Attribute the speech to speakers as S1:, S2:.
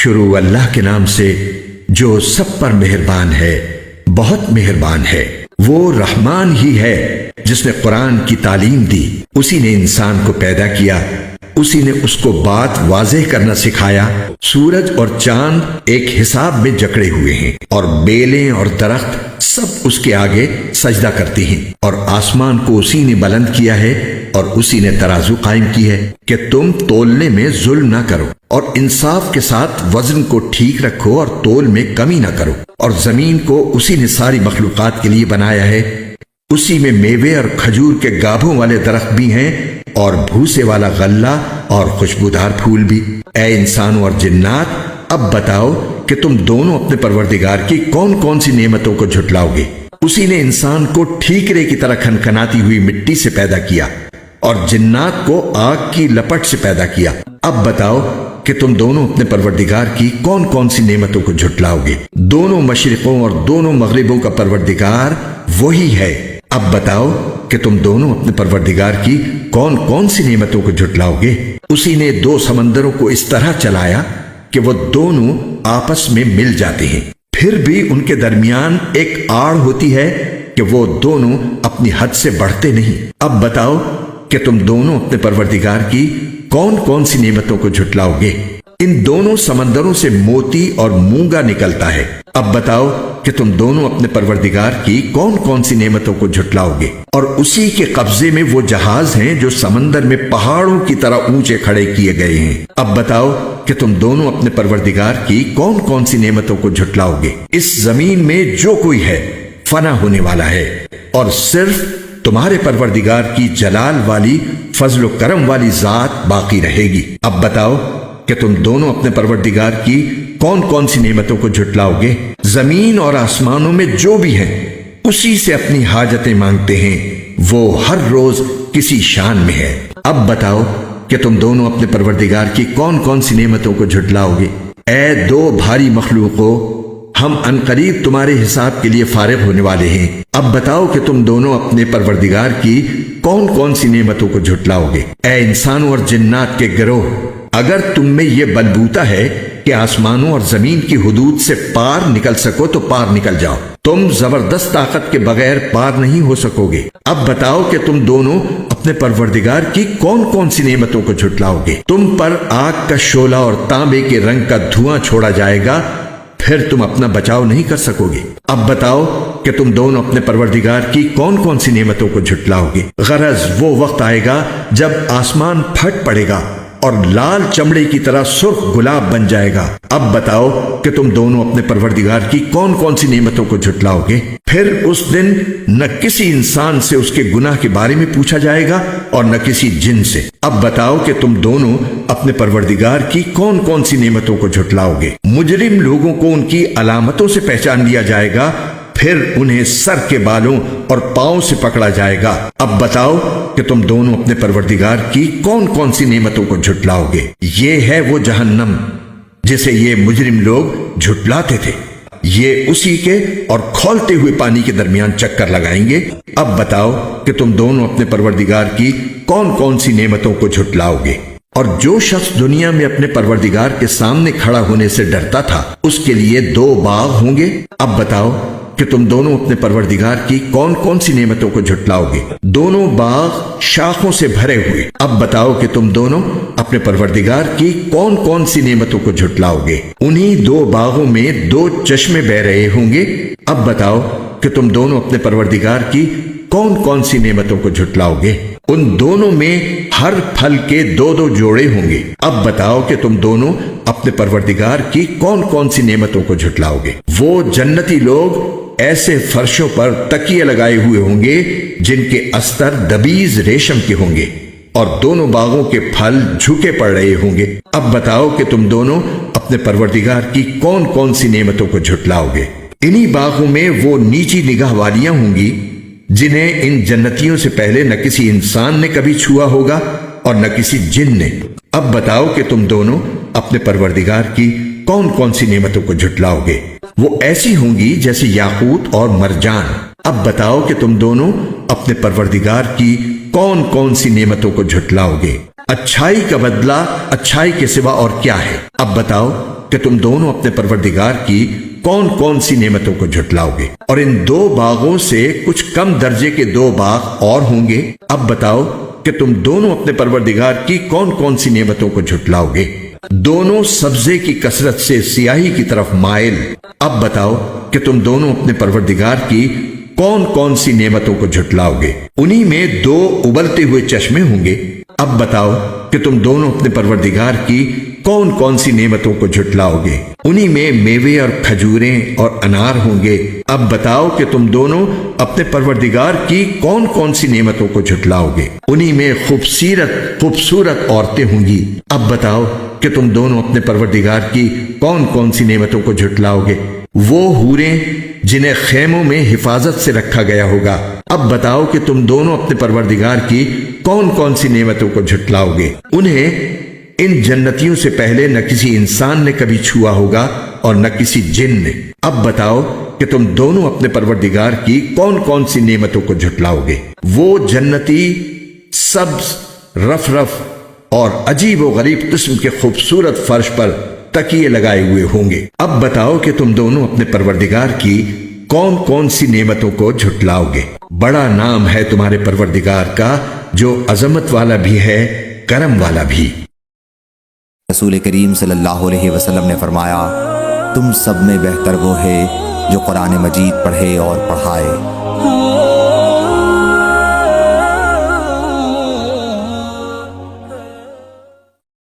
S1: شروع اللہ کے نام سے جو سب پر مہربان ہے، بہت مہربان ہے۔ وہ رحمان ہی ہے جس نے قرآن کی تعلیم دی، اسی نے انسان کو پیدا کیا، اسی نے اس کو بات واضح کرنا سکھایا۔ سورج اور چاند ایک حساب میں جکڑے ہوئے ہیں، اور بیلیں اور درخت سب اس کے آگے سجدہ کرتی ہیں، اور آسمان کو اسی نے بلند کیا ہے، اور اسی نے ترازو قائم کی ہے کہ تم تولنے میں ظلم نہ کرو، اور انصاف کے ساتھ وزن کو ٹھیک رکھو اور تول میں کمی نہ کرو۔ اور زمین کو اسی نے ساری مخلوقات کے لیے بنایا ہے، اسی میں میوے اور کھجور کے گابھوں والے درخت بھی ہیں، اور بھوسے والا غلہ اور خوشبودار پھول بھی۔ اے انسانوں اور جنات، اب بتاؤ کہ تم دونوں اپنے پروردگار کی کون کون سی نعمتوں کو جھٹلاؤ گے؟ اسی نے انسان کو ٹھیکرے کی طرح کھنکھناتی ہوئی مٹی سے پیدا کیا، اور جنات کو آگ کی لپٹ سے پیدا کیا۔ اب بتاؤ کہ تم دونوں اپنے پروردگار کی کون کون سی نعمتوں کو جھٹلاؤ گے؟ دونوں مشرقوں اور دونوں مغربوں کا پروردگار وہی ہے۔ اب بتاؤ کہ تم دونوں اپنے پروردگار کی کون کون سی نعمتوں کو جھٹلاؤ گے؟ اسی نے دو سمندروں کو اس طرح چلایا کہ وہ دونوں آپس میں مل جاتے ہیں، پھر بھی ان کے درمیان ایک آڑ ہوتی ہے کہ وہ دونوں اپنی حد سے بڑھتے نہیں۔ اب بتاؤ کہ تم دونوں اپنے پروردگار کی کون کون سی نعمتوں کو جھٹلاؤ گے؟ ان دونوں سمندروں سے موتی اور مونگا نکلتا ہے۔ اب بتاؤ کہ تم دونوں اپنے پروردگار کی کون کون سی نعمتوں کو جھٹلاؤ گے؟ اور اسی کے قبضے میں وہ جہاز ہیں جو سمندر میں پہاڑوں کی طرح اونچے کھڑے کیے گئے ہیں۔ اب بتاؤ کہ تم دونوں اپنے پروردگار کی کون کون سی نعمتوں کو جھٹلاؤ گے؟ اس زمین میں جو کوئی ہے فنا ہونے والا ہے، اور صرف تمہارے پروردگار کی جلال والی فضل و کرم والی ذات باقی رہے گی۔ اب بتاؤ کہ تم دونوں اپنے پروردگار کی کون کون سی نعمتوں کو جھٹلاؤ گے؟ زمین اور آسمانوں میں جو بھی ہیں اسی سے اپنی حاجتیں مانگتے ہیں، وہ ہر روز کسی شان میں ہے۔ اب بتاؤ کہ تم دونوں اپنے پروردگار کی کون کون سی نعمتوں کو جھٹلاؤ گے؟ اے دو بھاری مخلوقوں، ہم عنقریب تمہارے حساب کے لیے فارغ ہونے والے ہیں۔ اب بتاؤ کہ تم دونوں اپنے پروردگار کی کون کون سی نعمتوں کو جھٹلاؤ گے؟ اے انسانوں اور جنات کے گروہ، اگر تم میں یہ بلبوتا ہے کہ آسمانوں اور زمین کی حدود سے پار نکل سکو تو پار نکل جاؤ، تم زبردست طاقت کے بغیر پار نہیں ہو سکو گے۔ اب بتاؤ کہ تم دونوں اپنے پروردگار کی کون کون سی نعمتوں کو جھٹلاؤ گے؟ تم پر آگ کا شعلہ اور تانبے کے رنگ کا دھواں چھوڑا جائے گا، پھر تم اپنا بچاؤ نہیں کر سکو گے۔ اب بتاؤ کہ تم دونوں اپنے پروردگار کی کون کون سی نعمتوں کو جھٹلاؤ گے؟ غرض وہ وقت آئے گا جب آسمان پھٹ پڑے گا اور لال چمڑے کی طرح سرخ گلاب بن جائے گا۔ اب بتاؤ کہ تم دونوں اپنے پروردگار کی کون کون سی نعمتوں کو جھٹلاؤ گے؟ پھر اس دن نہ کسی انسان سے اس کے گناہ کے بارے میں پوچھا جائے گا اور نہ کسی جن سے۔ اب بتاؤ کہ تم دونوں اپنے پروردگار کی کون کون سی نعمتوں کو جھٹلاؤ گے؟ مجرم لوگوں کو ان کی علامتوں سے پہچان لیا جائے گا، پھر انہیں سر کے بالوں اور پاؤں سے پکڑا جائے گا۔ اب بتاؤ کہ تم دونوں اپنے پروردگار کی کون کون سی نعمتوں کو جھٹلاؤ گے؟ یہ ہے وہ جہنم جسے یہ مجرم لوگ جھٹلاتے تھے، یہ اسی کے اور کھولتے ہوئے پانی کے درمیان چکر لگائیں گے۔ اب بتاؤ کہ تم دونوں اپنے پروردگار کی کون کون سی نعمتوں کو جھٹلاؤ گے؟ اور جو شخص دنیا میں اپنے پروردگار کے سامنے کھڑا ہونے سے ڈرتا تھا، اس کے لیے دو باغ ہوں گے۔ اب بتاؤ کہ تم دونوں اپنے پروردگار کی کون کون سی نعمتوں کو جھٹلاؤ گے؟ دونوں باغ شاخوں سے بھرے ہوئے۔ اب بتاؤ کہ تم دونوں اپنے پروردگار کی کون کون سی نعمتوں کو جھٹلاؤ گے؟ انہی دو باغوں میں دو چشمے بہ رہے ہوں گے۔ اب بتاؤ کہ تم دونوں اپنے پروردگار کی کون کون سی نعمتوں کو جھٹلاؤ گے؟ ان دونوں میں ہر پھل کے دو دو جوڑے ہوں گے۔ اب بتاؤ کہ تم دونوں اپنے پروردگار کی کون کون سی نعمتوں کو جھٹلاؤ گے؟ وہ جنتی لوگ ایسے فرشوں پر تکیے لگائے ہوئے ہوں گے جن کے استر دبیز ریشم کے ہوں گے، اور دونوں باغوں کے پھل جھکے پڑ رہے ہوں گے۔ اب بتاؤ کہ تم دونوں اپنے پروردگار کی کون کون سی نعمتوں کو جھٹلاؤ گے؟ انہی باغوں میں وہ نیچی نگاہ والیاں ہوں گی جنہیں ان جنتیوں سے پہلے نہ کسی انسان نے کبھی چھوا ہوگا اور نہ کسی جن نے۔ اب بتاؤ کہ تم دونوں اپنے پروردگار کی کون کون سی نعمتوں کو جھٹلاؤ گے؟ وہ ایسی ہوں گی جیسے یاقوت اور مرجان۔ اب بتاؤ کہ تم دونوں اپنے پروردگار کی کون کون سی نعمتوں کو جھٹلاؤ گے؟ اچھائی کا بدلہ اچھائی کے سوا اور کیا ہے؟ اب بتاؤ کہ تم دونوں اپنے پروردگار کی کون کون سی نعمتوں کو جھٹلاؤ گے؟ اور ان دو باغوں سے کچھ کم درجے کے دو باغ اور ہوں گے۔ اب بتاؤ کہ تم دونوں اپنے پروردگار کی کون کون سی نعمتوں کو جھٹلاؤ گے؟ دونوں سبزے کی کثرت سے سیاہی کی طرف مائل۔ اب بتاؤ کہ تم دونوں اپنے پروردگار کی کون کون سی نعمتوں کو جھٹلاؤ گے؟ انہی میں دو ابلتے ہوئے چشمے ہوں گے۔ اب بتاؤ کہ تم دونوں اپنے پروردگار کی کون کون سی نعمتوں کو جھٹلاؤ گے؟ انہی میں میوے اور کھجوریں اور انار ہوں گے۔ اب بتاؤ کہ تم دونوں اپنے پروردگار کی کون کون سی نعمتوں کو جھٹلاؤ گے؟ انہی میں خوبصورت عورتیں ہوں گی۔ اب بتاؤ کہ تم دونوں اپنے پروردگار کی کون کون سی نعمتوں کو جھٹلاؤ گے؟ وہ حوریں جنہیں خیموں میں حفاظت سے رکھا گیا ہوگا۔ اب بتاؤ کہ تم دونوں اپنے پروردگار کی کون کون سی نعمتوں کو جھٹلاؤ گے؟ انہیں ان جنتیوں سے پہلے نہ کسی انسان نے کبھی چھوا ہوگا اور نہ کسی جن نے۔ اب بتاؤ کہ تم دونوں اپنے پروردگار کی کون کون سی نعمتوں کو جھٹلاؤ گے؟ وہ جنتی سبز رف اور عجیب و غریب قسم کے خوبصورت فرش پر تکیے لگائے ہوئے ہوں گے۔ اب بتاؤ کہ تم دونوں اپنے پروردگار کی کون کون سی نعمتوں کو جھٹلاؤ گے؟ بڑا نام ہے تمہارے پروردگار کا، جو عظمت والا بھی ہے، کرم والا بھی۔
S2: رسول کریم صلی اللہ علیہ وسلم نے فرمایا، تم سب میں بہتر وہ ہے جو قرآن مجید پڑھے اور پڑھائے۔